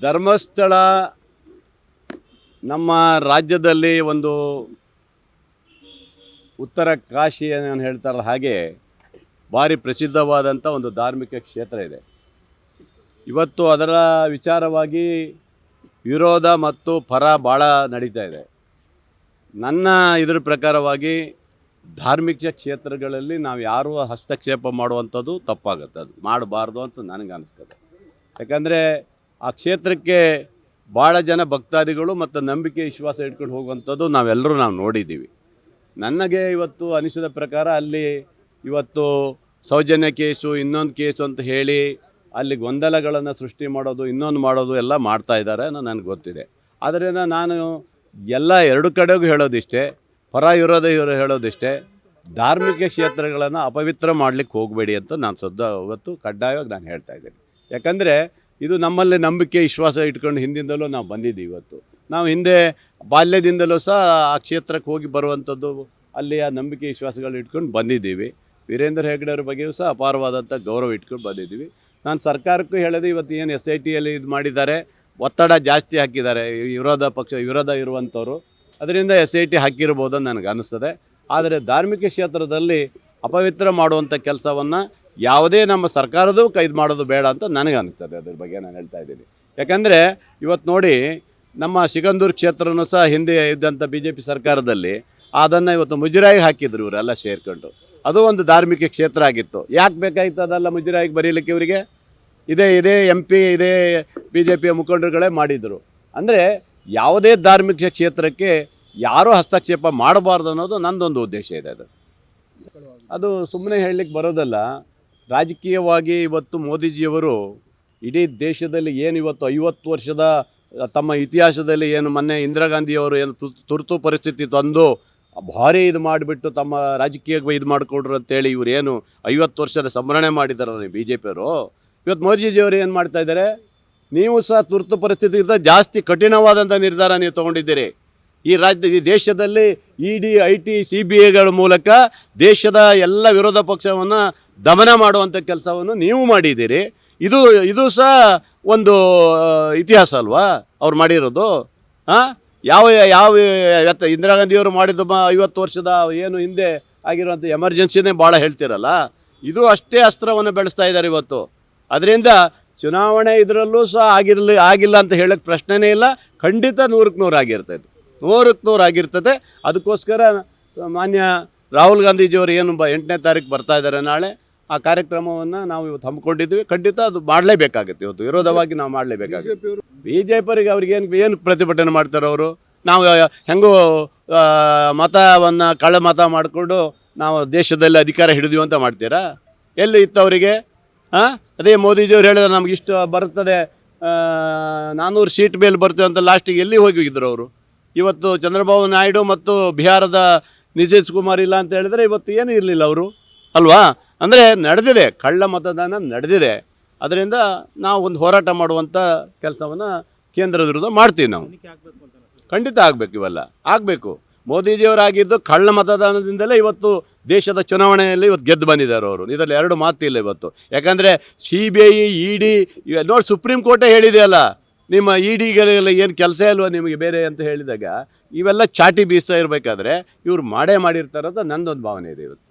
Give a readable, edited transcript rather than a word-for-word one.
ಧರ್ಮಸ್ಥಳ ನಮ್ಮ ರಾಜ್ಯದಲ್ಲಿ ಒಂದು ಉತ್ತರ ಕಾಶಿ ಏನು ಹೇಳ್ತಾರಲ್ಲ ಹಾಗೆ ಭಾರಿ ಪ್ರಸಿದ್ಧವಾದಂಥ ಒಂದು ಧಾರ್ಮಿಕ ಕ್ಷೇತ್ರ ಇದೆ. ಇವತ್ತು ಅದರ ವಿಚಾರವಾಗಿ ವಿರೋಧ ಮತ್ತು ಪರ ಭಾಳ ನಡೀತಾ ಇದೆ. ನನ್ನ ಇದರ ಪ್ರಕಾರವಾಗಿ ಧಾರ್ಮಿಕ ಕ್ಷೇತ್ರಗಳಲ್ಲಿ ನಾವು ಯಾರೂ ಹಸ್ತಕ್ಷೇಪ ಮಾಡುವಂಥದ್ದು ತಪ್ಪಾಗುತ್ತೆ, ಅದು ಮಾಡಬಾರ್ದು ಅಂತ ನನಗೆ ಅನಿಸ್ತದೆ. ಯಾಕಂದರೆ ಆ ಕ್ಷೇತ್ರಕ್ಕೆ ಭಾಳ ಜನ ಭಕ್ತಾದಿಗಳು ಮತ್ತು ನಂಬಿಕೆ ವಿಶ್ವಾಸ ಇಟ್ಕೊಂಡು ಹೋಗುವಂಥದ್ದು ನಾವೆಲ್ಲರೂ ನೋಡಿದ್ದೀವಿ. ನನಗೆ ಇವತ್ತು ಅನಿಸಿದ ಪ್ರಕಾರ ಅಲ್ಲಿ ಇವತ್ತು ಸೌಜನ್ಯ ಕೇಸು ಇನ್ನೊಂದು ಕೇಸು ಅಂತ ಹೇಳಿ ಅಲ್ಲಿ ಗೊಂದಲಗಳನ್ನು ಸೃಷ್ಟಿ ಮಾಡೋದು ಇನ್ನೊಂದು ಮಾಡೋದು ಎಲ್ಲ ಮಾಡ್ತಾ ಇದ್ದಾರೆ ಅನ್ನೋ ನನಗೆ ಗೊತ್ತಿದೆ. ಆದ್ದರಿಂದ ನಾನು ಎಲ್ಲ ಎರಡು ಕಡೆಗೂ ಹೇಳೋದಿಷ್ಟೇ, ಪರ ವಿರೋಧ ಹೇಳೋದಿಷ್ಟೇ, ಧಾರ್ಮಿಕ ಕ್ಷೇತ್ರಗಳನ್ನು ಅಪವಿತ್ರ ಮಾಡಲಿಕ್ಕೆ ಹೋಗಬೇಡಿ ಅಂತ ನಾನು ಇವತ್ತು ಕಡ್ಡಾಯವಾಗಿ ನಾನು ಹೇಳ್ತಾ ಇದ್ದೀನಿ. ಯಾಕಂದರೆ ಇದು ನಮ್ಮಲ್ಲಿ ನಂಬಿಕೆ ವಿಶ್ವಾಸ ಇಟ್ಕೊಂಡು ಹಿಂದಿಂದಲೂ ನಾವು ಬಂದಿದ್ದೀವಿ. ಇವತ್ತು ನಾವು ಹಿಂದೆ ಬಾಲ್ಯದಿಂದಲೂ ಸಹ ಆ ಕ್ಷೇತ್ರಕ್ಕೆ ಹೋಗಿ ಬರುವಂಥದ್ದು, ಅಲ್ಲಿ ಆ ನಂಬಿಕೆ ವಿಶ್ವಾಸಗಳು ಇಟ್ಕೊಂಡು ಬಂದಿದ್ದೀವಿ. ವೀರೇಂದ್ರ ಹೆಗ್ಗಡೆಯವ್ರ ಬಗ್ಗೆಯೂ ಸಹ ಅಪಾರವಾದಂಥ ಗೌರವ ಇಟ್ಕೊಂಡು ಬಂದಿದ್ದೀವಿ. ನಾನು ಸರ್ಕಾರಕ್ಕೂ ಹೇಳೋದು, ಇವತ್ತು ಏನು SITಯಲ್ಲಿ ಇದು ಮಾಡಿದ್ದಾರೆ, ಒತ್ತಡ ಜಾಸ್ತಿ ಹಾಕಿದ್ದಾರೆ ವಿರೋಧ ಇರುವಂಥವ್ರು, ಅದರಿಂದ SIT ಹಾಕಿರ್ಬೋದು ನನಗೆ ಅನ್ನಿಸ್ತದೆ. ಆದರೆ ಧಾರ್ಮಿಕ ಕ್ಷೇತ್ರದಲ್ಲಿ ಅಪವಿತ್ರ ಮಾಡುವಂಥ ಕೆಲಸವನ್ನು ಯಾವುದೇ ನಮ್ಮ ಸರ್ಕಾರದೂ ಇದು ಮಾಡೋದು ಬೇಡ ಅಂತ ನನಗೆ ಅನ್ನಿಸ್ತದೆ. ಅದ್ರ ಬಗ್ಗೆ ನಾನು ಹೇಳ್ತಾ ಇದ್ದೀನಿ. ಯಾಕಂದರೆ ಇವತ್ತು ನೋಡಿ, ನಮ್ಮ ಸಿಗಂದೂರು ಕ್ಷೇತ್ರನೂ ಸಹ ಹಿಂದೆ ಇದ್ದಂಥ BJP ಸರ್ಕಾರದಲ್ಲಿ ಅದನ್ನು ಇವತ್ತು ಮುಜರಾಯಿಗೆ ಹಾಕಿದ್ರು ಇವರೆಲ್ಲ ಸೇರ್ಕೊಂಡು. ಅದು ಒಂದು ಧಾರ್ಮಿಕ ಕ್ಷೇತ್ರ ಆಗಿತ್ತು. ಯಾಕೆ ಬೇಕಾಗಿತ್ತು ಅದೆಲ್ಲ ಮುಜರಾಯಿಗೆ ಬರೀಲಿಕ್ಕೆ? ಇವರಿಗೆ ಇದೇ MP ಇದೇ BJPಯ ಮುಖಂಡರುಗಳೇ ಮಾಡಿದರು. ಅಂದರೆ ಯಾವುದೇ ಧಾರ್ಮಿಕ ಕ್ಷೇತ್ರಕ್ಕೆ ಯಾರೂ ಹಸ್ತಕ್ಷೇಪ ಮಾಡಬಾರ್ದು ಅನ್ನೋದು ನನ್ನದೊಂದು ಉದ್ದೇಶ ಇದೆ. ಅದು ಸುಮ್ಮನೆ ಹೇಳಲಿಕ್ಕೆ ಬರೋದಲ್ಲ. ರಾಜಕೀಯವಾಗಿ ಇವತ್ತು ಮೋದಿಜಿಯವರು ಇಡೀ ದೇಶದಲ್ಲಿ ಏನು ಇವತ್ತು 50 ವರ್ಷದ ತಮ್ಮ ಇತಿಹಾಸದಲ್ಲಿ ಏನು ಮೊನ್ನೆ ಇಂದಿರಾ ಗಾಂಧಿಯವರು ಏನು ತುರ್ತು ಪರಿಸ್ಥಿತಿ ತಂದು ಭಾರಿ ಇದು ಮಾಡಿಬಿಟ್ಟು ತಮ್ಮ ರಾಜಕೀಯಕ್ಕೆ ಇದು ಮಾಡಿಕೊಡ್ರು ಅಂತೇಳಿ ಇವರು ಏನು 50 ವರ್ಷದ ಸಂಭ್ರಮಣೆ ಮಾಡಿದ್ದಾರೆ BJPಯವರು. ಇವತ್ತು ಮೋದಿಜಿಯವರು ಏನು ಮಾಡ್ತಾ ಇದ್ದಾರೆ? ನೀವು ಸಹ ತುರ್ತು ಪರಿಸ್ಥಿತಿಗಿಂತ ಜಾಸ್ತಿ ಕಠಿಣವಾದಂಥ ನಿರ್ಧಾರ ನೀವು ತೊಗೊಂಡಿದ್ದೀರಿ. ಈ ದೇಶದಲ್ಲಿ ED IT CBIಗಳ ಮೂಲಕ ದೇಶದ ಎಲ್ಲ ವಿರೋಧ ಪಕ್ಷವನ್ನು ದಮನ ಮಾಡುವಂಥ ಕೆಲಸವನ್ನು ನೀವು ಮಾಡಿದ್ದೀರಿ. ಇದು ಸಹ ಒಂದು ಇತಿಹಾಸ ಅಲ್ವಾ ಅವ್ರು ಮಾಡಿರೋದು? ಯಾವ ಇಂದಿರಾ ಗಾಂಧಿಯವರು ಮಾಡಿದ್ದು 50 ವರ್ಷದ ಏನು ಹಿಂದೆ ಆಗಿರುವಂಥ ಎಮರ್ಜೆನ್ಸಿನೇ ಭಾಳ ಹೇಳ್ತಿರಲ್ಲ, ಇದು ಅಷ್ಟೇ ಅಸ್ತ್ರವನ್ನು ಬೆಳೆಸ್ತಾ ಇದ್ದಾರೆ ಇವತ್ತು. ಅದರಿಂದ ಚುನಾವಣೆ ಇದರಲ್ಲೂ ಸಹ ಆಗಿಲ್ಲ ಅಂತ ಹೇಳೋಕ್ಕೆ ಪ್ರಶ್ನೆನೇ ಇಲ್ಲ. ಖಂಡಿತ 100ಕ್ಕೆ 100 ಆಗಿರ್ತದೆ, 100ಕ್ಕೆ 100 ಆಗಿರ್ತದೆ. ಅದಕ್ಕೋಸ್ಕರ ಮಾನ್ಯ ರಾಹುಲ್ ಗಾಂಧೀಜಿಯವರು ಏನು 8ನೇ ತಾರೀಕು ಬರ್ತಾ ಇದ್ದಾರೆ ನಾಳೆ, ಆ ಕಾರ್ಯಕ್ರಮವನ್ನು ನಾವು ಇವತ್ತು ಹಮ್ಮಿಕೊಂಡಿದ್ವಿ. ಖಂಡಿತ ಅದು ಮಾಡಲೇಬೇಕಾಗುತ್ತೆ. ಇವತ್ತು ವಿರೋಧವಾಗಿ ನಾವು ಮಾಡಲೇಬೇಕಾಗುತ್ತೆ. BJPಯವರಿಗೆ ಏನು ಪ್ರತಿಭಟನೆ ಮಾಡ್ತಾರೆ ಅವರು? ನಾವು ಹೆಂಗೋ ಮತವನ್ನು ಕಳ್ಳ ಮಾಡಿಕೊಂಡು ನಾವು ದೇಶದಲ್ಲಿ ಅಧಿಕಾರ ಹಿಡಿದೀವಿ ಅಂತ ಮಾಡ್ತೀರಾ? ಎಲ್ಲಿ ಇತ್ತು ಅವರಿಗೆ? ಅದೇ ಮೋದಿಜಿಯವ್ರು ಹೇಳಿದ್ರೆ ನಮ್ಗೆ ಇಷ್ಟು ಬರ್ತದೆ, 400 ಸೀಟ್ ಮೇಲೆ ಬರ್ತದೆ ಅಂತ ಲಾಸ್ಟಿಗೆ ಎಲ್ಲಿ ಹೋಗಿದ್ರು ಅವರು? ಇವತ್ತು ಚಂದ್ರಬಾಬು ನಾಯ್ಡು ಮತ್ತು ಬಿಹಾರದ ನಿತೀಶ್ ಕುಮಾರ್ ಇಲ್ಲ ಅಂತ ಹೇಳಿದ್ರೆ ಇವತ್ತು ಏನೂ ಇರಲಿಲ್ಲ ಅವರು, ಅಲ್ವಾ? ಅಂದರೆ ನಡೆದಿದೆ, ಕಳ್ಳ ಮತದಾನ ನಡೆದಿದೆ. ಅದರಿಂದ ನಾವು ಒಂದು ಹೋರಾಟ ಮಾಡುವಂಥ ಕೆಲಸವನ್ನು ಕೇಂದ್ರದ ವಿರುದ್ಧ ಮಾಡ್ತೀವಿ. ನಾವು ಖಂಡಿತ ಆಗಬೇಕು, ಇವೆಲ್ಲ ಆಗಬೇಕು. ಮೋದಿಜಿಯವರಾಗಿದ್ದು ಕಳ್ಳ ಮತದಾನದಿಂದಲೇ ಇವತ್ತು ದೇಶದ ಚುನಾವಣೆಯಲ್ಲಿ ಇವತ್ತು ಗೆದ್ದು ಬಂದಿದ್ದಾರೆ ಅವರು. ಇದರಲ್ಲಿ ಎರಡು ಮಾತಿಲ್ಲ ಇವತ್ತು. ಯಾಕಂದರೆ CBI ED ನೋಡಿ, ಸುಪ್ರೀಂ ಕೋರ್ಟೇ ಹೇಳಿದೆಯಲ್ಲ, ನಿಮ್ಮ EDಗಳಿಗೆಲ್ಲ ಏನು ಕೆಲಸ ಇಲ್ವ ನಿಮಗೆ ಬೇರೆ ಅಂತ ಹೇಳಿದಾಗ ಇವೆಲ್ಲ ಚಾಟಿ ಬೀಸ ಇರಬೇಕಾದ್ರೆ ಇವ್ರು ಮಾಡಿರ್ತಾರಂತ ನನ್ನದೊಂದು ಭಾವನೆ ಇದೆ ಇವತ್ತು.